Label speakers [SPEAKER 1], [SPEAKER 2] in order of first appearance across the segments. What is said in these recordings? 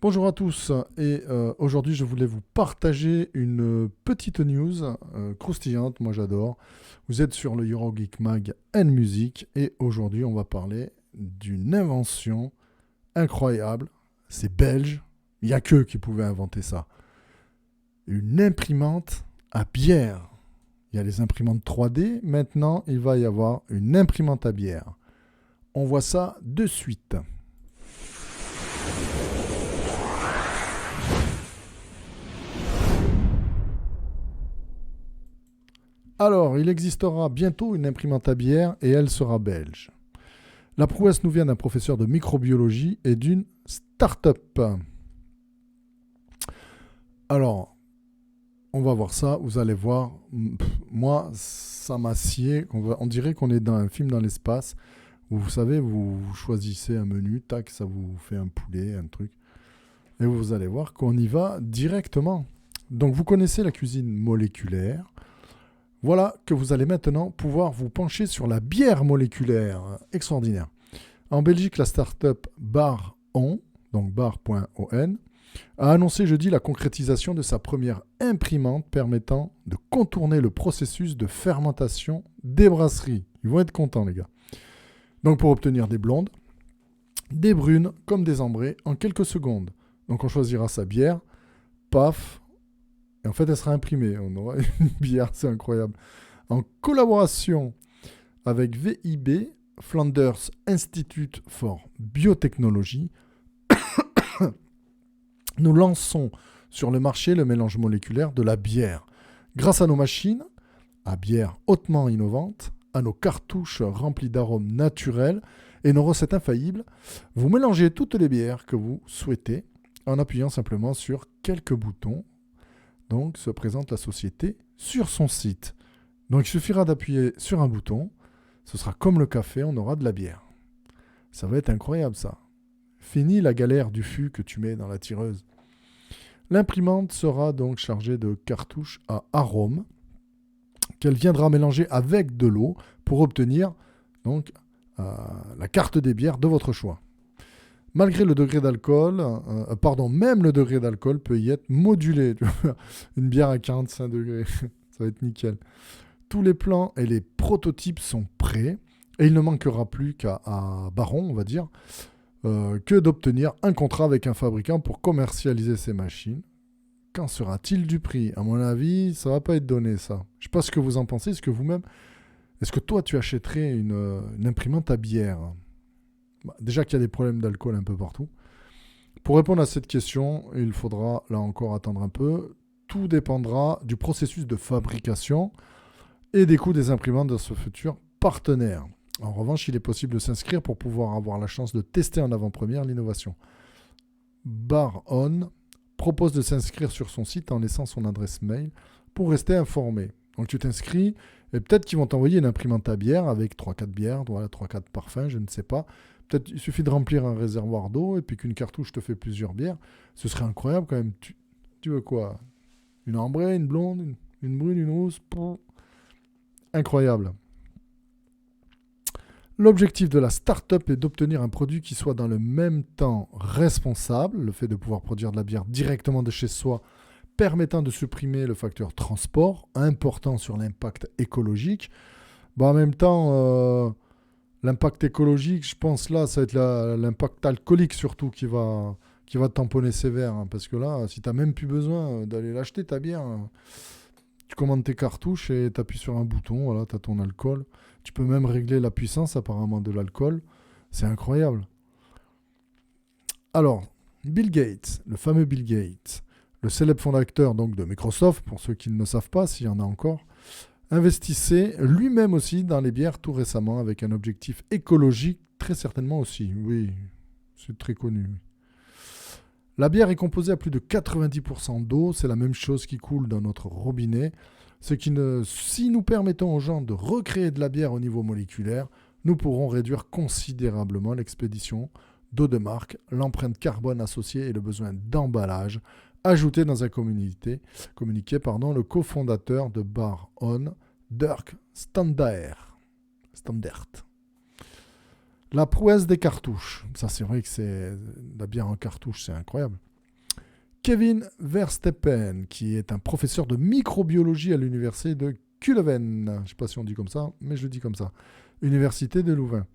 [SPEAKER 1] Bonjour à tous et aujourd'hui je voulais vous partager une petite news croustillante, moi j'adore. Vous êtes sur le Eurogeek Mag and Music et aujourd'hui on va parler d'une invention incroyable. C'est belge, il n'y a qu'eux qui pouvaient inventer ça. Une imprimante à bière. Il y a les imprimantes 3D, maintenant il va y avoir une imprimante à bière. On voit ça de suite. Alors, il existera bientôt une imprimante à bière et elle sera belge. La prouesse nous vient d'un professeur de microbiologie et d'une start-up. Alors, on va voir ça, vous allez voir. Moi, ça m'a scié. On dirait qu'on est dans un film dans l'espace où, vous savez, vous choisissez un menu, tac, ça vous fait un poulet, un truc. Et vous allez voir qu'on y va directement. Donc, vous connaissez la cuisine moléculaire. Voilà que vous allez maintenant pouvoir vous pencher sur la bière moléculaire. Extraordinaire. En Belgique, la start-up Bar.on, donc bar.on, a annoncé jeudi la concrétisation de sa première imprimante permettant de contourner le processus de fermentation des brasseries. Ils vont être contents, les gars. Donc pour obtenir des blondes, des brunes comme des ambrées en quelques secondes. Donc on choisira sa bière, paf, et en fait, elle sera imprimée. On aura une bière, c'est incroyable. En collaboration avec VIB, Flanders Institute for Biotechnology, nous lançons sur le marché le mélange moléculaire de la bière. Grâce à nos machines, à bière hautement innovantes, à nos cartouches remplies d'arômes naturels et nos recettes infaillibles, vous mélangez toutes les bières que vous souhaitez en appuyant simplement sur quelques boutons. Donc, se présente la société sur son site. Donc, il suffira d'appuyer sur un bouton. Ce sera comme le café, on aura de la bière. Ça va être incroyable, ça. Fini la galère du fût que tu mets dans la tireuse. L'imprimante sera donc chargée de cartouches à arômes qu'elle viendra mélanger avec de l'eau pour obtenir donc la carte des bières de votre choix. Malgré le degré d'alcool, même le degré d'alcool peut y être modulé. Une bière à 45 degrés, ça va être nickel. Tous les plans et les prototypes sont prêts et il ne manquera plus qu'à Baron, on va dire, que d'obtenir un contrat avec un fabricant pour commercialiser ces machines. Qu'en sera-t-il du prix ? À mon avis, ça va pas être donné, ça. Je sais pas ce que vous en pensez. Est-ce que toi, tu achèterais une imprimante à bière ? Déjà qu'il y a des problèmes d'alcool un peu partout. Pour répondre à cette question, il faudra là encore attendre un peu. Tout dépendra du processus de fabrication et des coûts des imprimantes de ce futur partenaire. En revanche, il est possible de s'inscrire pour pouvoir avoir la chance de tester en avant-première l'innovation. Bar.on propose de s'inscrire sur son site en laissant son adresse mail pour rester informé. Donc tu t'inscris et peut-être qu'ils vont t'envoyer une imprimante à bière avec 3-4 bières, voilà, 3-4 parfums, je ne sais pas. Peut-être il suffit de remplir un réservoir d'eau et puis qu'une cartouche te fait plusieurs bières. Ce serait incroyable quand même. Tu veux quoi ? Une ambrée, une blonde, une brune, une rousse. Incroyable. L'objectif de la start-up est d'obtenir un produit qui soit dans le même temps responsable, le fait de pouvoir produire de la bière directement de chez soi, permettant de supprimer le facteur transport, important sur l'impact écologique. En même temps, l'impact écologique, je pense là, ça va être l'impact alcoolique surtout qui va tamponner sévère. Hein, parce que là, si tu n'as même plus besoin d'aller l'acheter, ta bière, tu commandes tes cartouches et tu appuies sur un bouton, voilà, tu as ton alcool. Tu peux même régler la puissance apparemment de l'alcool. C'est incroyable. Alors, Bill Gates, le fameux Bill Gates, le célèbre fondateur donc, de Microsoft, pour ceux qui ne le savent pas, s'il y en a encore, investissait lui-même aussi dans les bières tout récemment avec un objectif écologique très certainement aussi. Oui, c'est très connu. La bière est composée à plus de 90% d'eau, c'est la même chose qui coule dans notre robinet. Si nous permettons aux gens de recréer de la bière au niveau moléculaire, nous pourrons réduire considérablement l'expédition d'eau de marque, l'empreinte carbone associée et le besoin d'emballage, ajouté dans un communiqué, le cofondateur de Bar.on, Dirk Standaert. La prouesse des cartouches. Ça, c'est vrai que c'est la bière en cartouche, c'est incroyable. Kevin Versteppen, qui est un professeur de microbiologie à l'université de Leuven. Je ne sais pas si on dit comme ça, mais je le dis comme ça. Université de Louvain.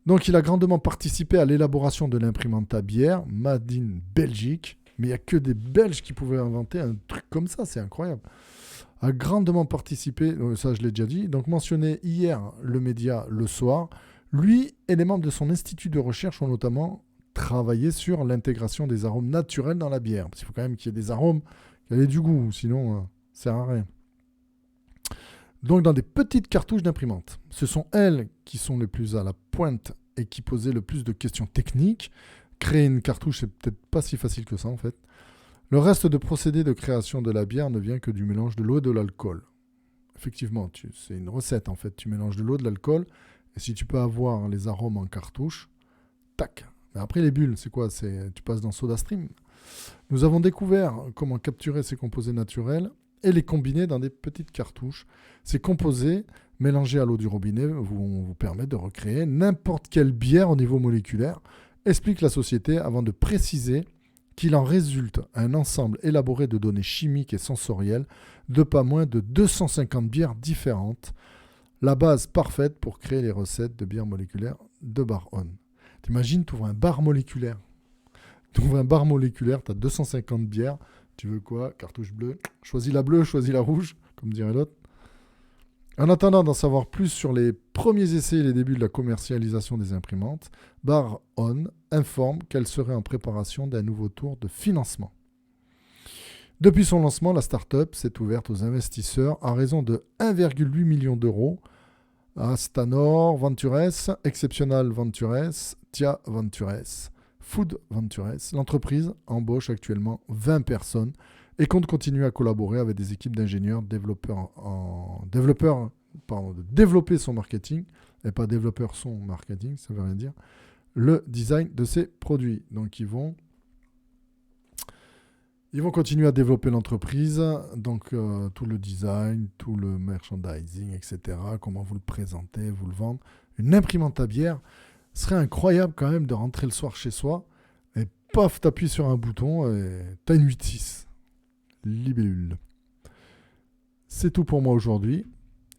[SPEAKER 1] Donc il a grandement participé à l'élaboration de l'imprimante à bière, Made in Belgique. Mais il n'y a que des Belges qui pouvaient inventer un truc comme ça, c'est incroyable. A grandement participé, ça je l'ai déjà dit, donc mentionné hier le média Le Soir. Lui et les membres de son institut de recherche ont notamment travaillé sur l'intégration des arômes naturels dans la bière. Parce qu'il faut quand même qu'il y ait des arômes, qu'il y ait du goût, sinon ça sert à rien. Donc dans des petites cartouches d'imprimante. Ce sont elles qui sont les plus à la pointe et qui posaient le plus de questions techniques. Créer une cartouche, c'est peut-être pas si facile que ça en fait. Le reste de procédé de création de la bière ne vient que du mélange de l'eau et de l'alcool. Effectivement, c'est une recette en fait. Tu mélanges de l'eau, de l'alcool, et si tu peux avoir les arômes en cartouche, tac. Mais après les bulles, c'est quoi? Tu passes dans SodaStream. Nous avons découvert comment capturer ces composés naturels et les combiner dans des petites cartouches. Ces composés, mélangés à l'eau du robinet, vont vous permettre de recréer n'importe quelle bière au niveau moléculaire, explique la société avant de préciser qu'il en résulte un ensemble élaboré de données chimiques et sensorielles de pas moins de 250 bières différentes, la base parfaite pour créer les recettes de bières moléculaires de Bar On. T'imagines, tu ouvres un bar moléculaire. Tu ouvres un bar moléculaire, tu as 250 bières. Tu veux quoi? Cartouche bleue. Choisis la bleue, choisis la rouge, comme dirait l'autre. En attendant d'en savoir plus sur les premiers essais et les débuts de la commercialisation des imprimantes, Bar On informe qu'elle serait en préparation d'un nouveau tour de financement. Depuis son lancement, la start-up s'est ouverte aux investisseurs à raison de 1,8 million d'euros à Stanor Ventures, Exceptional Ventures, Tia Ventures, Food Ventures. L'entreprise embauche actuellement 20 personnes et compte continuer à collaborer avec des équipes d'ingénieurs de développer son marketing, et pas développeur son marketing, ça veut rien dire, le design de ses produits. Donc ils vont continuer à développer l'entreprise, donc tout le design, tout le merchandising, etc. Comment vous le présentez, vous le vendez. Une imprimante à bière, ce serait incroyable quand même de rentrer le soir chez soi et paf, t'appuies sur un bouton et t'as une 8.6. Libellule. C'est tout pour moi aujourd'hui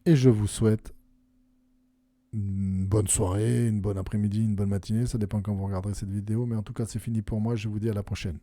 [SPEAKER 1] et je vous souhaite une bonne soirée, une bonne après-midi, une bonne matinée. Ça dépend quand vous regarderez cette vidéo, mais en tout cas c'est fini pour moi. Je vous dis à la prochaine.